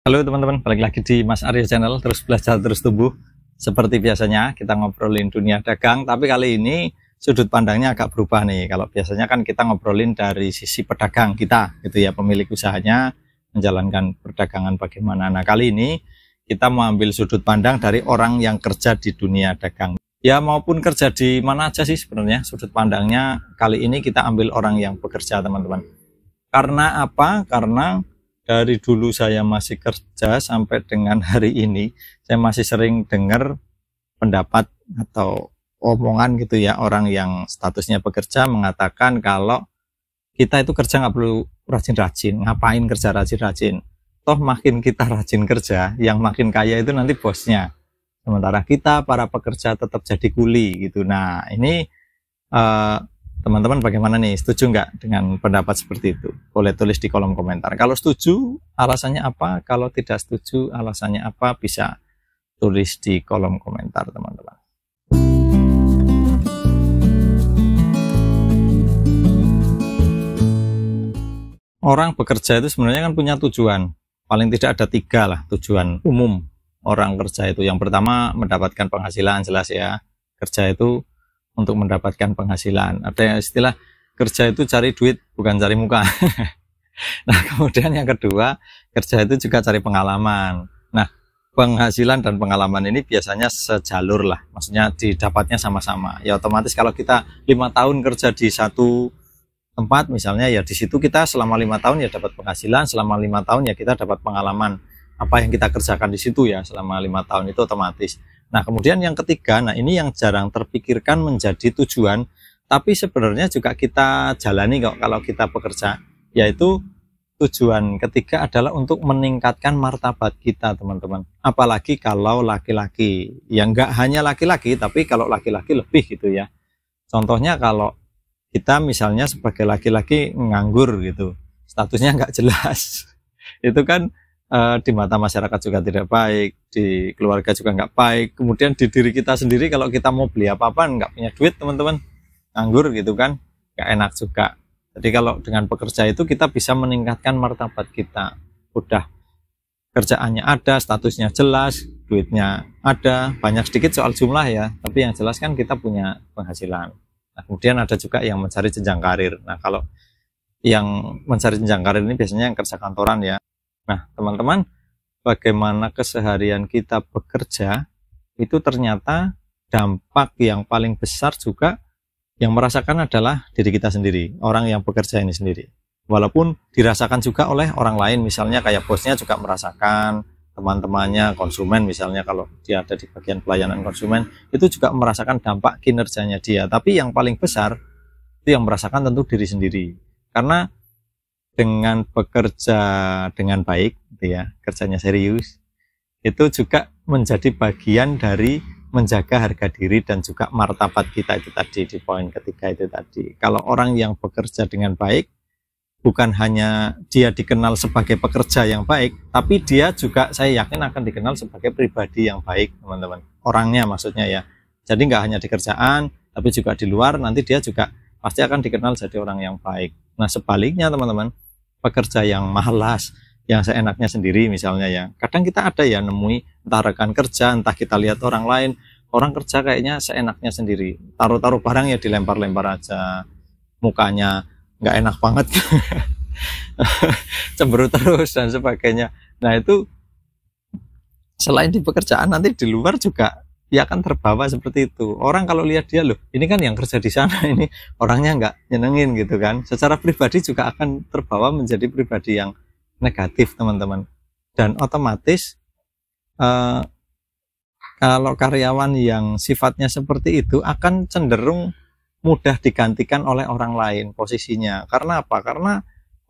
Halo teman-teman, balik lagi di Mas Arya Channel, terus belajar terus tumbuh. Seperti biasanya kita ngobrolin dunia dagang, tapi kali ini sudut pandangnya agak berubah nih. Kalau biasanya kan kita ngobrolin dari sisi pedagang kita, gitu ya, pemilik usahanya menjalankan perdagangan bagaimana. Nah kali ini kita mau ambil sudut pandang dari orang yang kerja di dunia dagang. Ya maupun kerja di mana aja sih sebenarnya, sudut pandangnya kali ini kita ambil orang yang bekerja teman-teman. Karena apa? Karena dari dulu saya masih kerja sampai dengan hari ini, saya masih sering dengar pendapat atau omongan gitu ya, orang yang statusnya bekerja mengatakan kalau kita itu kerja nggak perlu rajin-rajin, ngapain kerja rajin-rajin, toh makin kita rajin kerja, yang makin kaya itu nanti bosnya, sementara kita para pekerja tetap jadi kuli gitu. Nah ini teman-teman bagaimana nih, setuju nggak dengan pendapat seperti itu? Boleh tulis di kolom komentar. Kalau setuju, alasannya apa? Kalau tidak setuju, alasannya apa? Bisa tulis di kolom komentar, teman-teman. Orang bekerja itu sebenarnya kan punya tujuan. Paling tidak ada 3 lah tujuan umum orang kerja itu. Yang pertama, mendapatkan penghasilan, jelas ya. Kerja itu untuk mendapatkan penghasilan. Ada istilah kerja itu cari duit, bukan cari muka. Nah kemudian yang kedua, kerja itu juga cari pengalaman. Nah penghasilan dan pengalaman ini biasanya sejalur lah, maksudnya didapatnya sama-sama. Ya otomatis kalau kita 5 tahun kerja di satu tempat misalnya, ya di situ kita selama 5 tahun ya dapat penghasilan, selama 5 tahun ya kita dapat pengalaman apa yang kita kerjakan di situ ya selama 5 tahun itu otomatis. Nah kemudian yang ketiga, nah ini yang jarang terpikirkan menjadi tujuan, tapi sebenarnya juga kita jalani kok kalau kita bekerja, yaitu tujuan ketiga adalah untuk meningkatkan martabat kita teman-teman. Apalagi kalau laki-laki, ya enggak hanya laki-laki, tapi kalau laki-laki lebih gitu ya. Contohnya kalau kita misalnya sebagai laki-laki nganggur gitu, statusnya enggak jelas, itu kan di mata masyarakat juga tidak baik, di keluarga juga nggak baik, kemudian di diri kita sendiri kalau kita mau beli apa-apa nggak punya duit teman-teman, nganggur gitu kan, nggak enak juga. Jadi kalau dengan bekerja itu kita bisa meningkatkan martabat kita, udah kerjaannya ada, statusnya jelas, duitnya ada, banyak sedikit soal jumlah ya, tapi yang jelas kan kita punya penghasilan. Nah kemudian ada juga yang mencari jenjang karir. Nah kalau yang mencari jenjang karir ini biasanya yang kerja kantoran ya. Nah teman-teman, bagaimana keseharian kita bekerja itu ternyata dampak yang paling besar juga yang merasakan adalah diri kita sendiri, orang yang bekerja ini sendiri. Walaupun dirasakan juga oleh orang lain, misalnya kayak bosnya juga merasakan, teman-temannya, konsumen misalnya kalau dia ada di bagian pelayanan konsumen, itu juga merasakan dampak kinerjanya dia. Tapi yang paling besar itu yang merasakan tentu diri sendiri. Karena dengan bekerja dengan baik gitu ya, kerjanya serius, itu juga menjadi bagian dari menjaga harga diri dan juga martabat kita itu tadi, di poin ketiga itu tadi. Kalau orang yang bekerja dengan baik, bukan hanya dia dikenal sebagai pekerja yang baik, tapi dia juga saya yakin akan dikenal sebagai pribadi yang baik teman-teman, orangnya maksudnya ya. Jadi nggak hanya di kerjaan, tapi juga di luar, nanti dia juga pasti akan dikenal jadi orang yang baik. Nah sebaliknya teman-teman, pekerja yang malas, yang seenaknya sendiri misalnya ya, kadang kita ada ya nemui entah rekan kerja, entah kita lihat orang lain, orang kerja kayaknya seenaknya sendiri, taruh-taruh barang ya dilempar-lempar aja, mukanya nggak enak banget, cemberut terus dan sebagainya. Nah itu selain di pekerjaan, nanti di luar juga dia akan terbawa seperti itu. Orang kalau lihat dia, loh ini kan yang kerja di sana, ini orangnya nggak nyenengin gitu kan, secara pribadi juga akan terbawa menjadi pribadi yang negatif teman-teman. Dan otomatis kalau karyawan yang sifatnya seperti itu akan cenderung mudah digantikan oleh orang lain posisinya. Karena apa? Karena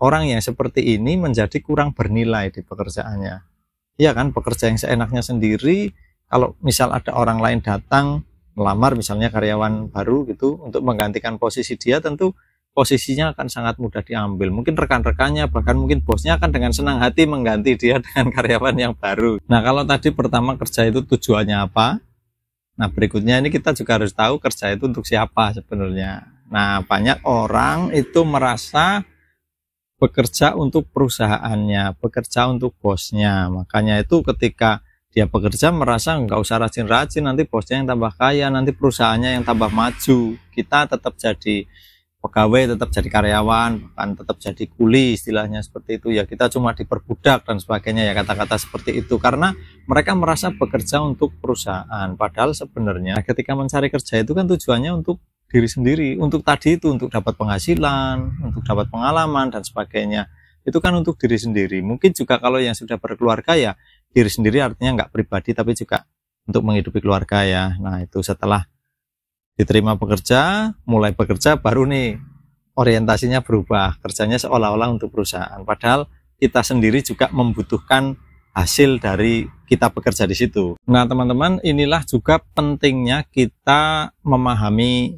orang yang seperti ini menjadi kurang bernilai di pekerjaannya. Iya kan, pekerja yang seenaknya sendiri, kalau misal ada orang lain datang melamar misalnya karyawan baru gitu untuk menggantikan posisi dia, tentu posisinya akan sangat mudah diambil. Mungkin rekan-rekannya, bahkan mungkin bosnya akan dengan senang hati mengganti dia dengan karyawan yang baru. Nah kalau tadi pertama kerja itu tujuannya apa? Nah berikutnya ini kita juga harus tahu kerja itu untuk siapa sebenarnya. Nah banyak orang itu merasa bekerja untuk perusahaannya, bekerja untuk bosnya. Makanya itu ketika dia bekerja merasa nggak usah rajin-rajin, nanti bosnya yang tambah kaya, nanti perusahaannya yang tambah maju. Kita tetap jadi pegawai, tetap jadi karyawan, bahkan tetap jadi kuli, istilahnya seperti itu ya. Kita cuma diperbudak dan sebagainya ya, kata-kata seperti itu, karena mereka merasa bekerja untuk perusahaan. Padahal sebenarnya ketika mencari kerja itu kan tujuannya untuk diri sendiri, untuk tadi itu, untuk dapat penghasilan, untuk dapat pengalaman dan sebagainya. Itu kan untuk diri sendiri. Mungkin juga kalau yang sudah berkeluarga ya diri sendiri, artinya nggak pribadi tapi juga untuk menghidupi keluarga ya. Nah itu setelah diterima bekerja, mulai bekerja, baru nih orientasinya berubah, kerjanya seolah-olah untuk perusahaan. Padahal kita sendiri juga membutuhkan hasil dari kita bekerja di situ. Nah teman-teman, inilah juga pentingnya kita memahami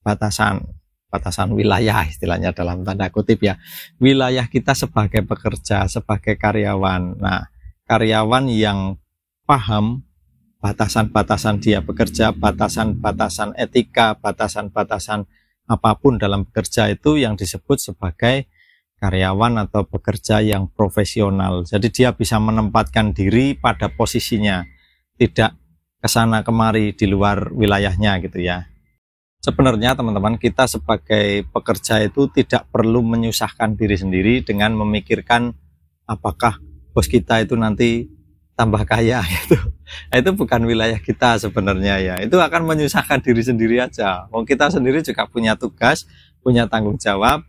batasan wilayah, istilahnya dalam tanda kutip ya, wilayah kita sebagai pekerja, sebagai karyawan. Nah, karyawan yang paham batasan-batasan dia bekerja, batasan-batasan etika, batasan-batasan apapun dalam bekerja, itu yang disebut sebagai karyawan atau pekerja yang profesional. Jadi dia bisa menempatkan diri pada posisinya, tidak kesana kemari di luar wilayahnya gitu ya. Sebenarnya teman-teman, kita sebagai pekerja itu tidak perlu menyusahkan diri sendiri dengan memikirkan apakah bos kita itu nanti tambah kaya gitu. Itu bukan wilayah kita sebenarnya ya. Itu akan menyusahkan diri sendiri aja. Kita sendiri juga punya tugas, punya tanggung jawab.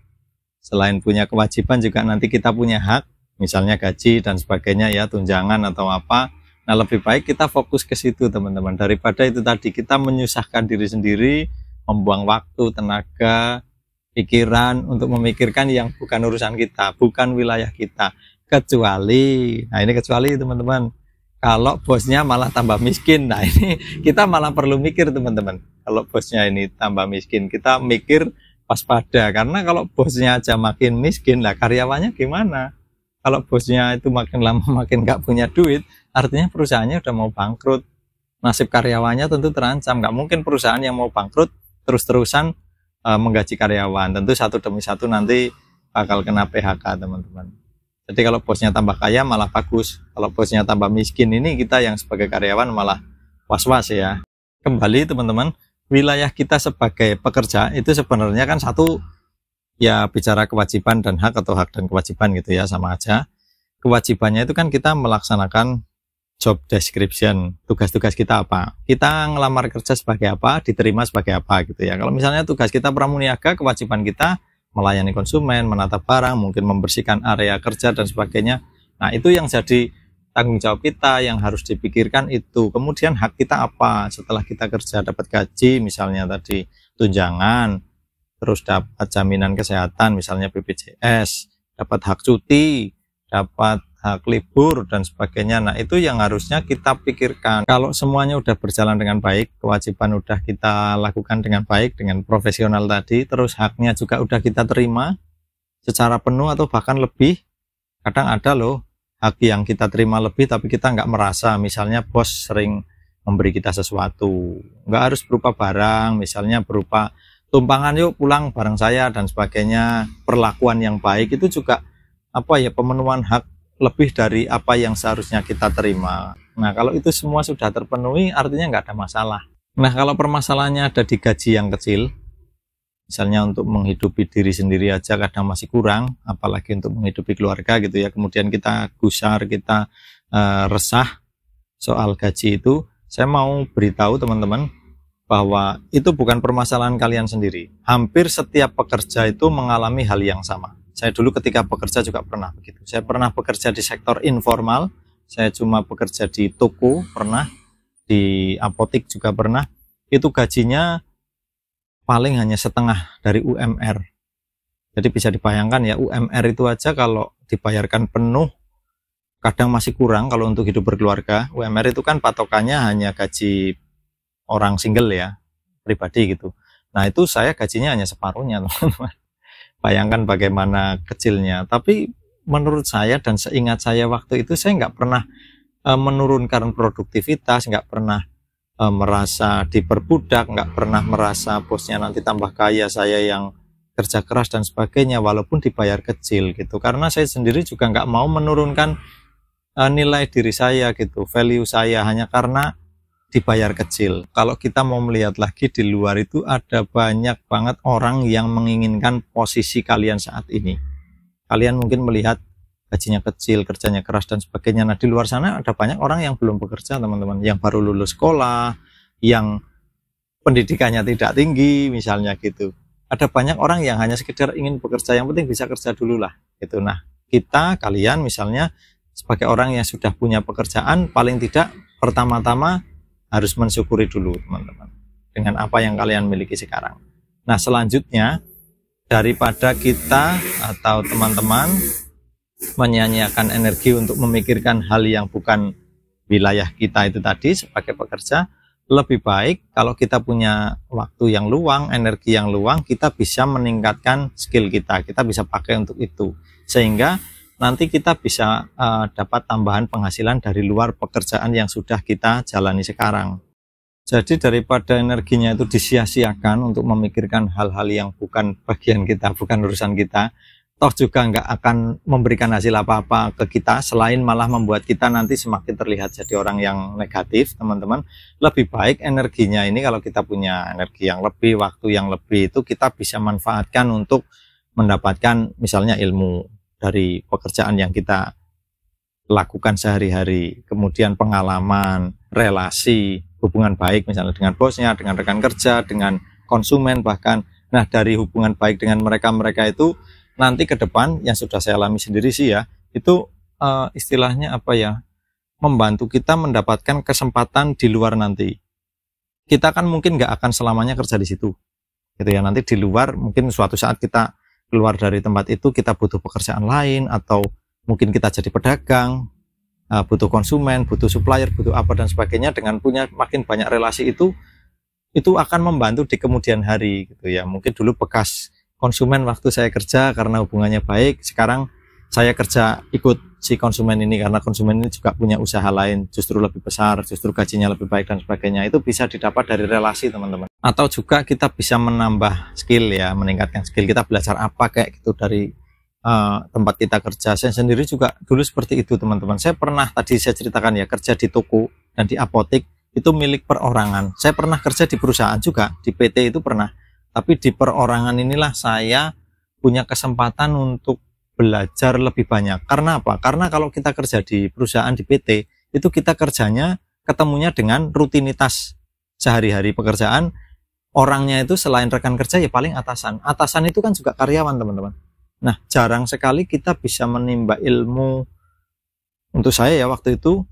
Selain punya kewajiban juga nanti kita punya hak, misalnya gaji dan sebagainya ya, tunjangan atau apa. Nah lebih baik kita fokus ke situ teman-teman, daripada itu tadi kita menyusahkan diri sendiri, membuang waktu, tenaga, pikiran untuk memikirkan yang bukan urusan kita, bukan wilayah kita. Kecuali, nah ini kecuali teman-teman, kalau bosnya malah tambah miskin, nah ini kita malah perlu mikir teman-teman. Kalau bosnya ini tambah miskin, kita mikir waspada, karena kalau bosnya aja makin miskin, lah karyawannya gimana? Kalau bosnya itu makin lama makin nggak punya duit, artinya perusahaannya udah mau bangkrut. Nasib karyawannya tentu terancam. Nggak mungkin perusahaan yang mau bangkrut terus-terusan menggaji karyawan. Tentu satu demi satu nanti bakal kena PHK teman-teman. Jadi kalau bosnya tambah kaya malah bagus. Kalau bosnya tambah miskin, ini kita yang sebagai karyawan malah was-was ya. Kembali teman-teman, wilayah kita sebagai pekerja itu sebenarnya kan satu, ya bicara kewajiban dan hak, atau hak dan kewajiban gitu ya, sama aja. Kewajibannya itu kan kita melaksanakan job description, tugas-tugas kita apa, kita ngelamar kerja sebagai apa, diterima sebagai apa gitu ya. Kalau misalnya tugas kita pramuniaga, kewajiban kita melayani konsumen, menata barang, mungkin membersihkan area kerja dan sebagainya. Nah itu yang jadi tanggung jawab kita, yang harus dipikirkan itu. Kemudian hak kita apa setelah kita kerja, dapat gaji misalnya tadi, tunjangan, terus dapat jaminan kesehatan misalnya BPJS, dapat hak cuti, dapat hak libur dan sebagainya. Nah itu yang harusnya kita pikirkan. Kalau semuanya udah berjalan dengan baik, kewajiban udah kita lakukan dengan baik, dengan profesional tadi, terus haknya juga udah kita terima secara penuh atau bahkan lebih. Kadang ada loh hak yang kita terima lebih tapi kita nggak merasa, misalnya bos sering memberi kita sesuatu, nggak harus berupa barang, misalnya berupa tumpangan, yuk pulang bareng saya dan sebagainya. Perlakuan yang baik itu juga apa ya, pemenuhan hak lebih dari apa yang seharusnya kita terima. Nah kalau itu semua sudah terpenuhi, artinya nggak ada masalah. Nah kalau permasalahannya ada di gaji yang kecil, misalnya untuk menghidupi diri sendiri aja kadang masih kurang, apalagi untuk menghidupi keluarga gitu ya, kemudian kita gusar, kita resah soal gaji itu, saya mau beritahu teman-teman bahwa itu bukan permasalahan kalian sendiri. Hampir setiap pekerja itu mengalami hal yang sama. Saya dulu ketika bekerja juga pernah begitu. Saya pernah bekerja di sektor informal, saya cuma bekerja di toko, pernah di apotek juga pernah. Itu gajinya paling hanya setengah dari UMR. Jadi bisa dibayangkan ya, UMR itu aja kalau dibayarkan penuh kadang masih kurang kalau untuk hidup berkeluarga. UMR itu kan patokannya hanya gaji orang single ya, pribadi gitu. Nah itu saya gajinya hanya separuhnya teman-teman. Bayangkan bagaimana kecilnya. Tapi menurut saya dan seingat saya waktu itu, saya nggak pernah menurunkan produktivitas, nggak pernah merasa diperbudak, nggak pernah merasa bosnya nanti tambah kaya, saya yang kerja keras dan sebagainya, walaupun dibayar kecil gitu. Karena saya sendiri juga nggak mau menurunkan nilai diri saya gitu, value saya hanya karena dibayar kecil. Kalau kita mau melihat lagi di luar itu ada banyak banget orang yang menginginkan posisi kalian saat ini. Kalian mungkin melihat gajinya kecil, kerjanya keras dan sebagainya. Nah, di luar sana ada banyak orang yang belum bekerja, teman-teman, yang baru lulus sekolah, yang pendidikannya tidak tinggi misalnya gitu. Ada banyak orang yang hanya sekedar ingin bekerja, yang penting bisa kerja dulu lah gitu. Nah, kalian misalnya sebagai orang yang sudah punya pekerjaan, paling tidak pertama-tama harus mensyukuri dulu, teman-teman, dengan apa yang kalian miliki sekarang. Nah, selanjutnya, daripada kita atau teman-teman menyia-nyiakan energi untuk memikirkan hal yang bukan wilayah kita itu tadi sebagai pekerja, lebih baik kalau kita punya waktu yang luang, energi yang luang, kita bisa meningkatkan skill kita bisa pakai untuk itu, sehingga nanti kita bisa dapat tambahan penghasilan dari luar pekerjaan yang sudah kita jalani sekarang. Jadi daripada energinya itu disia-siakan untuk memikirkan hal-hal yang bukan bagian kita, bukan urusan kita, toh juga nggak akan memberikan hasil apa-apa ke kita, selain malah membuat kita nanti semakin terlihat jadi orang yang negatif, teman-teman. Lebih baik energinya ini, kalau kita punya energi yang lebih, waktu yang lebih, itu kita bisa manfaatkan untuk mendapatkan misalnya ilmu dari pekerjaan yang kita lakukan sehari-hari, kemudian pengalaman, relasi, hubungan baik misalnya dengan bosnya, dengan rekan kerja, dengan konsumen bahkan. Nah, dari hubungan baik dengan mereka itu nanti ke depan, yang sudah saya alami sendiri sih ya, itu istilahnya apa ya, membantu kita mendapatkan kesempatan di luar nanti. Kita kan mungkin nggak akan selamanya kerja di situ gitu ya, nanti di luar mungkin suatu saat kita keluar dari tempat itu, kita butuh pekerjaan lain, atau mungkin kita jadi pedagang, butuh konsumen, butuh supplier, butuh apa dan sebagainya. Dengan punya makin banyak relasi itu akan membantu di kemudian hari gitu ya. Mungkin dulu bekas konsumen waktu saya kerja karena hubungannya baik, sekarang saya kerja ikut si konsumen ini karena konsumen ini juga punya usaha lain, justru lebih besar, justru gajinya lebih baik dan sebagainya. Itu bisa didapat dari relasi, teman-teman. Atau juga kita bisa menambah skill ya, meningkatkan skill. Kita belajar apa kayak gitu dari tempat kita kerja. Saya sendiri juga dulu seperti itu, teman-teman. Saya pernah, tadi saya ceritakan ya, kerja di toko dan di apotek itu milik perorangan. Saya pernah kerja di perusahaan juga, di PT itu pernah. Tapi di perorangan inilah saya punya kesempatan untuk belajar lebih banyak. Karena apa? Karena kalau kita kerja di perusahaan, di PT, itu kita kerjanya ketemunya dengan rutinitas sehari-hari pekerjaan. Orangnya itu selain rekan kerja ya paling atasan. Atasan itu kan juga karyawan, teman-teman. Nah, jarang sekali kita bisa menimba ilmu, untuk saya ya waktu itu,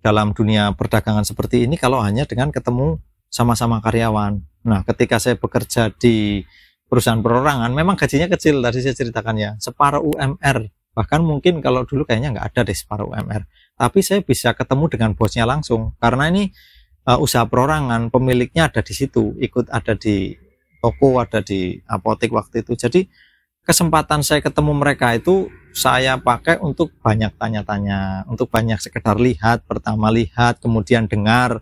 dalam dunia perdagangan seperti ini, kalau hanya dengan ketemu sama-sama karyawan. Nah, ketika saya bekerja di perusahaan perorangan, memang gajinya kecil, tadi saya ceritakan ya, separuh UMR. Bahkan mungkin kalau dulu kayaknya nggak ada deh separuh UMR. Tapi saya bisa ketemu dengan bosnya langsung, karena ini usaha perorangan, pemiliknya ada di situ, ikut ada di toko, ada di apotek waktu itu. Jadi kesempatan saya ketemu mereka itu saya pakai untuk banyak tanya-tanya, untuk banyak sekedar lihat, pertama lihat, kemudian dengar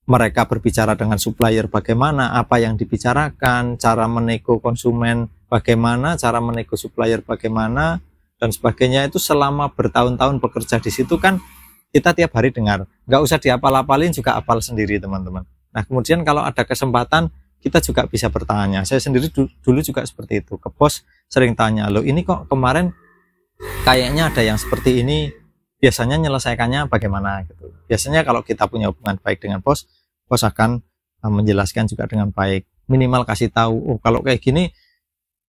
mereka berbicara dengan supplier bagaimana, apa yang dibicarakan, cara menego konsumen bagaimana, cara menego supplier bagaimana, dan sebagainya. Itu selama bertahun-tahun bekerja di situ kan kita tiap hari dengar, nggak usah dihafal-hafalin juga hafal sendiri, teman-teman. Nah, kemudian kalau ada kesempatan kita juga bisa bertanya. Saya sendiri dulu juga seperti itu, ke bos sering tanya, loh ini kok kemarin kayaknya ada yang seperti ini, biasanya nyelesaikannya bagaimana gitu. Biasanya kalau kita punya hubungan baik dengan bos akan menjelaskan juga dengan baik, minimal kasih tahu, oh kalau kayak gini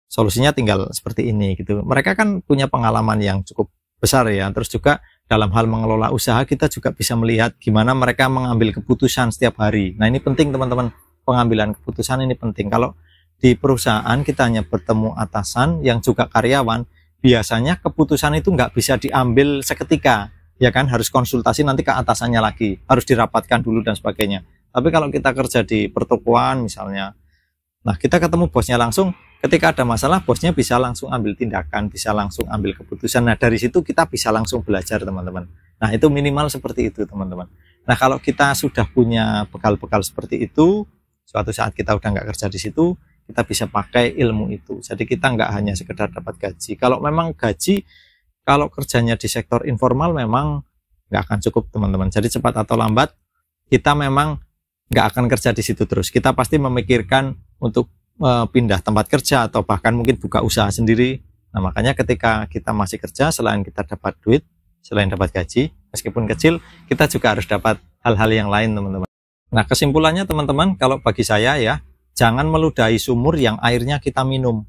solusinya tinggal seperti ini gitu. Mereka kan punya pengalaman yang cukup besar ya. Terus juga dalam hal mengelola usaha kita juga bisa melihat gimana mereka mengambil keputusan setiap hari. Nah, ini penting, teman-teman, pengambilan keputusan ini penting. Kalau di perusahaan kita hanya bertemu atasan yang juga karyawan, biasanya keputusan itu nggak bisa diambil seketika, ya kan, harus konsultasi nanti ke atasannya lagi, harus dirapatkan dulu dan sebagainya. Tapi kalau kita kerja di pertokoan misalnya, nah kita ketemu bosnya langsung, ketika ada masalah bosnya bisa langsung ambil tindakan, bisa langsung ambil keputusan. Nah, dari situ kita bisa langsung belajar, teman-teman. Nah, itu minimal seperti itu, teman-teman. Nah, kalau kita sudah punya bekal-bekal seperti itu, suatu saat kita udah nggak kerja di situ, kita bisa pakai ilmu itu. Jadi kita nggak hanya sekedar dapat gaji. Kalau memang gaji, kalau kerjanya di sektor informal memang nggak akan cukup teman-teman. Jadi cepat atau lambat kita memang nggak akan kerja di situ terus. Kita pasti memikirkan untuk pindah tempat kerja atau bahkan mungkin buka usaha sendiri. Nah makanya ketika kita masih kerja, selain kita dapat duit, selain dapat gaji, meskipun kecil, kita juga harus dapat hal-hal yang lain teman-teman. Nah kesimpulannya teman-teman, kalau bagi saya ya, jangan meludahi sumur yang airnya kita minum.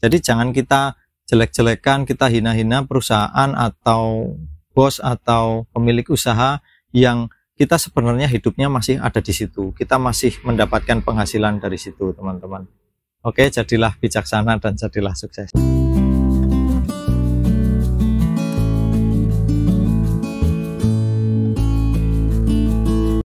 Jadi jangan kita jelek-jelekan, kita hina-hina perusahaan atau bos atau pemilik usaha yang kita sebenarnya hidupnya masih ada di situ. Kita masih mendapatkan penghasilan dari situ teman-teman. Oke, jadilah bijaksana dan jadilah sukses.